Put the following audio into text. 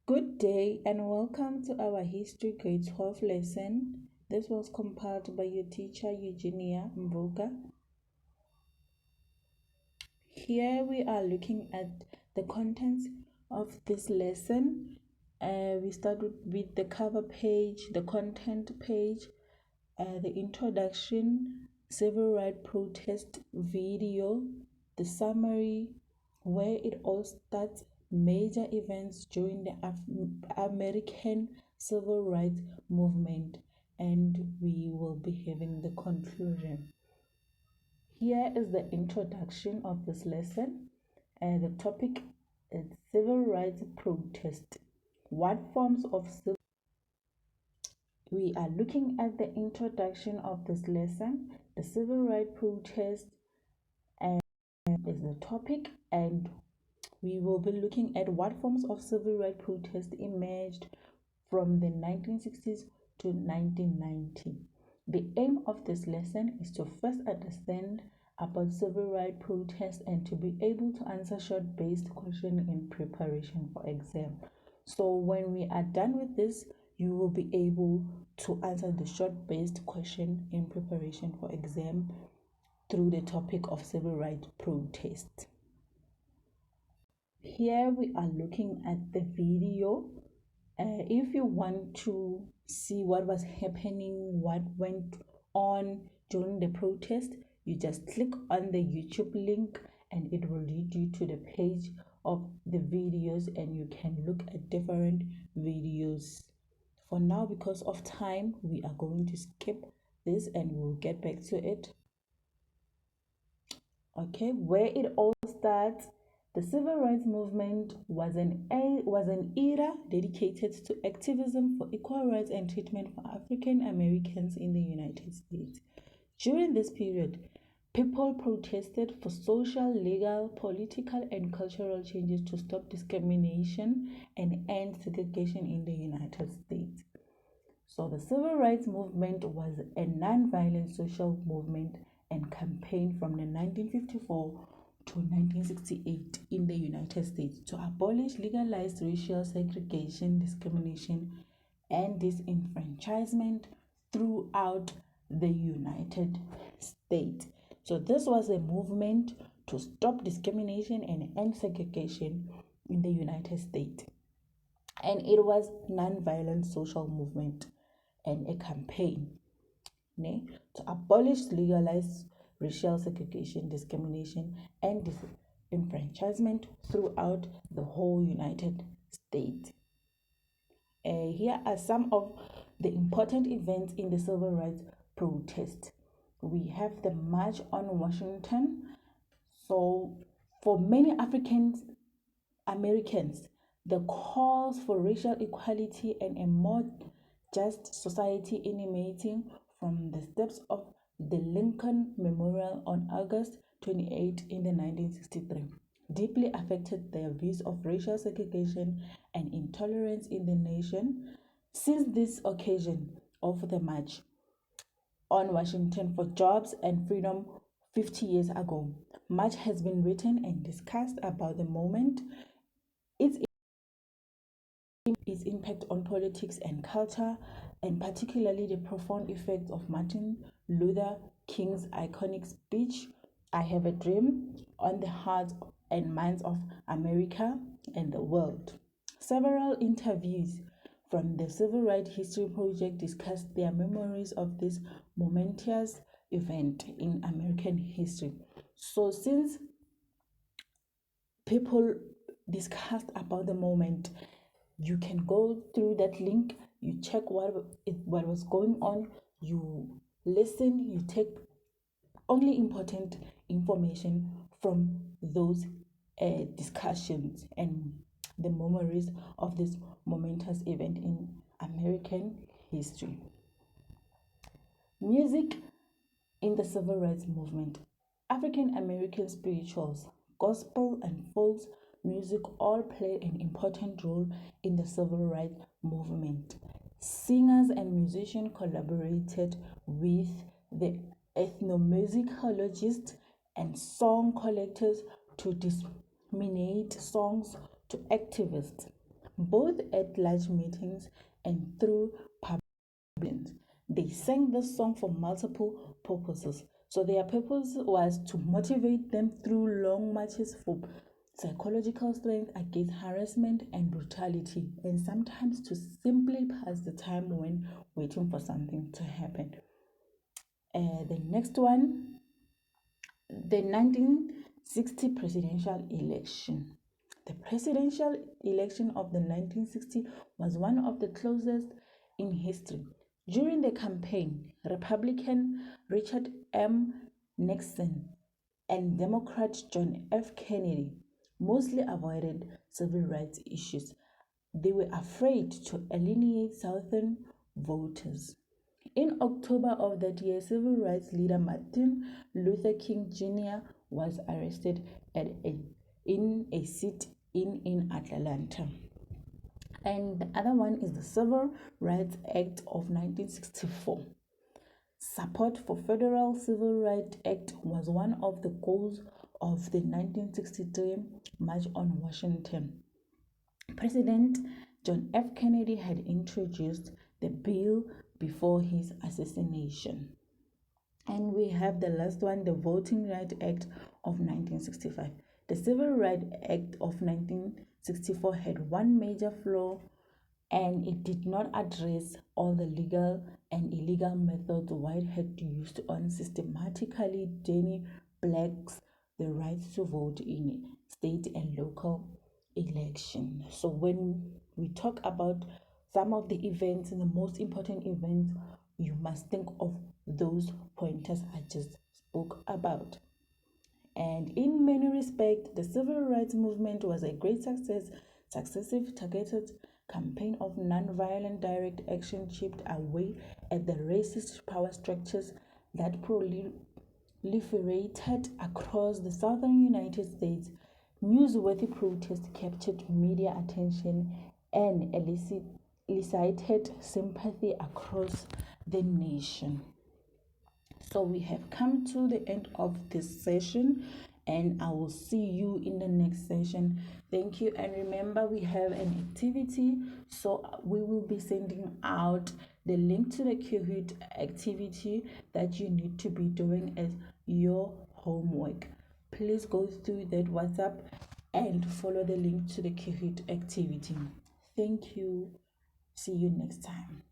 Good day and welcome to our History Grade 12 lesson. This was compiled by your teacher Eugenia Mbuga. Here we are looking at the contents of this lesson. We start with the cover page, the content page, the introduction, civil rights protest video, the summary, where it all starts, major events during the American civil rights movement, and we will be having the conclusion. Here is the introduction of this lesson. The topic is civil rights protest. What forms of civil We are looking at the introduction of this lesson. The civil rights protest is the topic, and we will be looking at what forms of civil rights protest emerged from the 1960s to 1990. The aim of this lesson is to first understand about civil rights protest and to be able to answer short-based questions in preparation for exam. So when we are done with this, you will be able to answer the short-based question in preparation for exam through the topic of civil rights protest. Here we are looking at the video. If you want to see what was happening, what went on during the protest, you just click on the YouTube link and it will lead you to the page of the videos and you can look at different videos. For now, because of time, we are going to skip this and we'll get back to it. Okay, where it all starts. The civil rights movement was an era dedicated to activism for equal rights and treatment for African Americans in the United States. During this period, people protested for social, legal, political, and cultural changes to stop discrimination and end segregation in the United States. So the civil rights movement was a non-violent social movement and campaign from the 1954 to 1968 in the United States to abolish legalized racial segregation, discrimination, and disenfranchisement throughout the United States. So this was a movement to stop discrimination and end segregation in the United States. And it was non-violent social movement and a campaign to abolish legalized racial segregation, discrimination, and disenfranchisement throughout the whole United States. Here are some of the important events in the civil rights protest. We have the March on Washington. So for many African Americans, the calls for racial equality and a more just society emanating from the steps of the Lincoln Memorial on August 28 in the 1963 deeply affected their views of racial segregation and intolerance in the nation. Since this occasion of the March on Washington for Jobs and Freedom 50 years ago, much has been written and discussed about the moment, its impact on politics and culture, and particularly the profound effects of Martin Luther King's iconic speech, "I Have a Dream," on the hearts and minds of America and the world. Several interviews from the Civil Rights History Project discussed their memories of this momentous event in American history. So since people discussed about the moment, you can go through that link, you check what was going on, you listen, you take only important information from those discussions and the memories of this momentous event in American history. Music in the civil rights movement. African American spirituals, gospel, and folk music all played an important role in the civil rights movement. Singers and musicians collaborated with the ethnomusicologists and song collectors to disseminate songs to activists. both at large meetings and through public events. They sang this song for multiple purposes. So their purpose was to motivate them through long marches for psychological strength against harassment and brutality, and sometimes to simply pass the time when waiting for something to happen. The next one, the 1960 presidential election. The presidential election of the 1960 was one of the closest in history. During the campaign, Republican Richard M. Nixon and Democrat John F. Kennedy mostly avoided civil rights issues. They were afraid to alienate Southern voters. In October of that year, civil rights leader Martin Luther King Jr. was arrested in a sit-in in Atlanta. And the other one is the Civil Rights Act of 1964. Support for Federal Civil Rights Act was one of the goals of the 1963 March on Washington. President John F. Kennedy had introduced the bill before his assassination. And we have the last one, the Voting Rights Act of 1965. The Civil Rights Act of 1964 had one major flaw, and it did not address all the legal and illegal methods white had used on systematically denying blacks the right to vote in state and local election. So when we talk about some of the events and the most important events, you must think of those pointers I just spoke about. And in many respects, the civil rights movement was a great success. Successive targeted campaign of non-violent direct action chipped away at the racist power structures that proliferated across the southern United States. Newsworthy protests captured media attention and elicited sympathy across the nation. So we have come to the end of this session, and I will see you in the next session. Thank you, and remember we have an activity, so we will be sending out the link to the Kahoot activity that you need to be doing as your homework. Please go through that WhatsApp and follow the link to the Kahoot activity. Thank you. See you next time.